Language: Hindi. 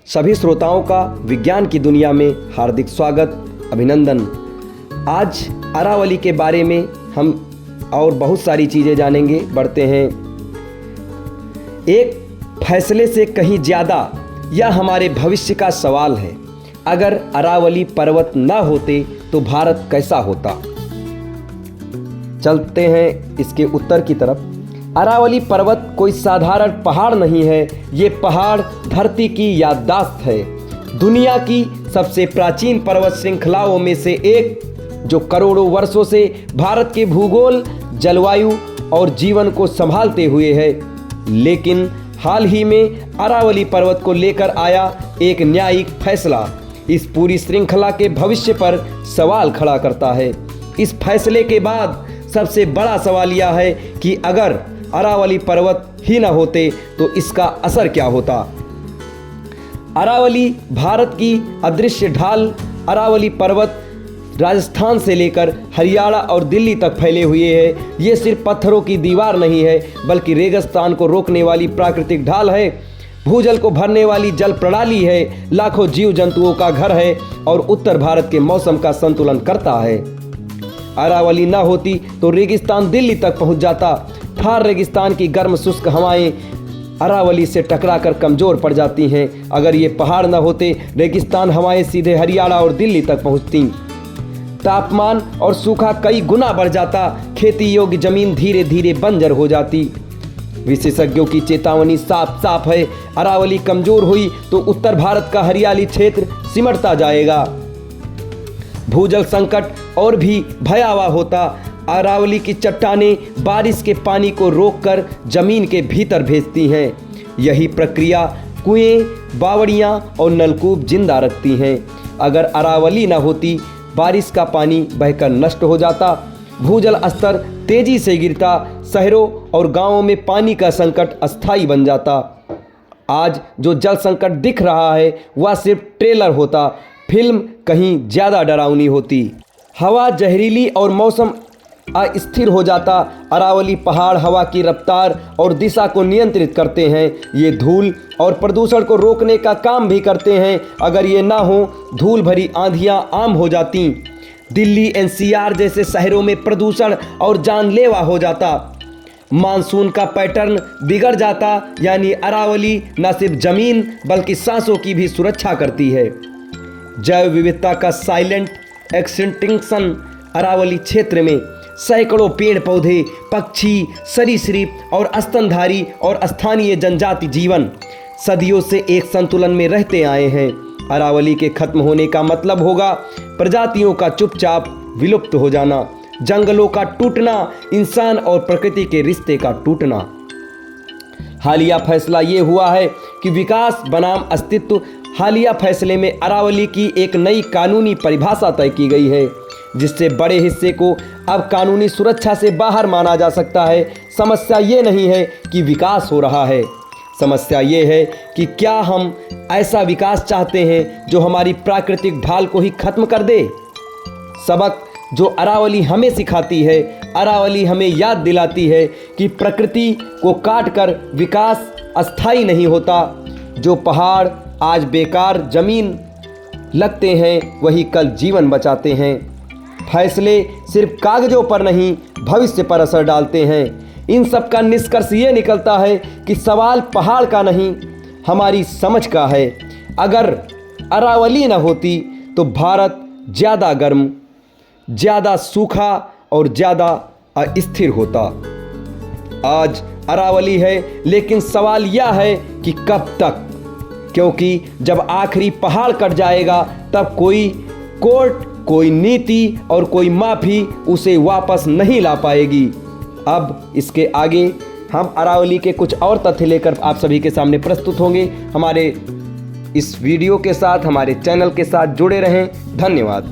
सभी श्रोताओं का विज्ञान की दुनिया में हार्दिक स्वागत, अभिनंदन। आज अरावली के बारे में हम और बहुत सारी चीज़ें जानेंगे। बढ़ते हैं। एक फैसले से कहीं ज़्यादा यह हमारे भविष्य का सवाल है। अगर अरावली पर्वत ना होते तो भारत कैसा होता? चलते हैं इसके उत्तर की तरफ। अरावली पर्वत कोई साधारण पहाड़ नहीं है, ये पहाड़ धरती की याददाश्त है। दुनिया की सबसे प्राचीन पर्वत श्रृंखलाओं में से एक, जो करोड़ों वर्षों से भारत के भूगोल, जलवायु और जीवन को संभालते हुए है। लेकिन हाल ही में अरावली पर्वत को लेकर आया एक न्यायिक फैसला इस पूरी श्रृंखला के भविष्य पर सवाल खड़ा करता है। इस फैसले के बाद सबसे बड़ा सवाल यह है कि अगर अरावली पर्वत ही न होते तो इसका असर क्या होता। अरावली भारत की अदृश्य ढाल। अरावली पर्वत राजस्थान से लेकर हरियाणा और दिल्ली तक फैले हुए है। ये सिर्फ पत्थरों की दीवार नहीं है, बल्कि रेगिस्तान को रोकने वाली प्राकृतिक ढाल है, भूजल को भरने वाली जल प्रणाली है, लाखों जीव जंतुओं का घर है और उत्तर भारत के मौसम का संतुलन करता है। अरावली ना होती तो रेगिस्तान दिल्ली तक पहुंच जाता। थार रेगिस्तान की गर्म शुष्क हवाएं अरावली से टकराकर कमजोर पड़ जाती हैं। अगर ये पहाड़ न होते, रेगिस्तान हवाएं सीधे हरियाणा और दिल्ली तक पहुंचती। तापमान और सूखा कई गुना बढ़ जाता। खेती योग्य जमीन धीरे धीरे बंजर हो जाती। विशेषज्ञों की चेतावनी साफ साफ है। अरावली कमजोर हुई तो उत्तर भारत का हरियाली क्षेत्र सिमटता जाएगा। भूजल संकट और भी भयावह होता। अरावली की चट्टानें बारिश के पानी को रोककर जमीन के भीतर भेजती हैं। यही प्रक्रिया कुएं, बावड़ियां और नलकूप जिंदा रखती हैं। अगर अरावली न होती, बारिश का पानी बहकर नष्ट हो जाता, भूजल स्तर तेजी से गिरता, शहरों और गांवों में पानी का संकट अस्थायी बन जाता। आज जो जल संकट दिख रहा है वह सिर्फ ट्रेलर होता, फिल्म कहीं ज़्यादा डरावनी होती। हवा जहरीली और मौसम अस्थिर हो जाता। अरावली पहाड़ हवा की रफ्तार और दिशा को नियंत्रित करते हैं। ये धूल और प्रदूषण को रोकने का काम भी करते हैं। अगर ये ना हो, धूल भरी आंधियां आम हो जाती। दिल्ली, एनसीआर जैसे शहरों में प्रदूषण और जानलेवा हो जाता। मानसून का पैटर्न बिगड़ जाता। यानी अरावली न सिर्फ जमीन बल्कि सांसों की भी सुरक्षा करती है। जैव विविधता का साइलेंट एक्सटिंक्शन। अरावली क्षेत्र में सैकड़ों पेड़ पौधे, पक्षी, सरीसृप और स्तनधारी और स्थानीय जनजाति जीवन सदियों से एक संतुलन में रहते आए हैं। अरावली के खत्म होने का मतलब होगा प्रजातियों का चुपचाप विलुप्त हो जाना, जंगलों का टूटना, इंसान और प्रकृति के रिश्ते का टूटना। हालिया फैसला ये हुआ है कि विकास बनाम अस्तित्व। हालिया फैसले में अरावली की एक नई कानूनी परिभाषा तय की गई है, जिससे बड़े हिस्से को अब कानूनी सुरक्षा से बाहर माना जा सकता है। समस्या ये नहीं है कि विकास हो रहा है, समस्या ये है कि क्या हम ऐसा विकास चाहते हैं जो हमारी प्राकृतिक ढाल को ही खत्म कर दे। सबक जो अरावली हमें सिखाती है, अरावली हमें याद दिलाती है कि प्रकृति को काटकर विकास अस्थायी नहीं होता। जो पहाड़ आज बेकार जमीन लगते हैं, वही कल जीवन बचाते हैं। फैसले सिर्फ कागजों पर नहीं, भविष्य पर असर डालते हैं। इन सब का निष्कर्ष ये निकलता है कि सवाल पहाड़ का नहीं, हमारी समझ का है। अगर अरावली न होती तो भारत ज़्यादा गर्म, ज़्यादा सूखा और ज़्यादा अस्थिर होता। आज अरावली है, लेकिन सवाल यह है कि कब तक, क्योंकि जब आखिरी पहाड़ कट जाएगा तब कोई कोर्ट, कोई नीति और कोई माफ़ी उसे वापस नहीं ला पाएगी। अब इसके आगे हम अरावली के कुछ और तथ्य लेकर आप सभी के सामने प्रस्तुत होंगे। हमारे इस वीडियो के साथ, हमारे चैनल के साथ जुड़े रहें। धन्यवाद।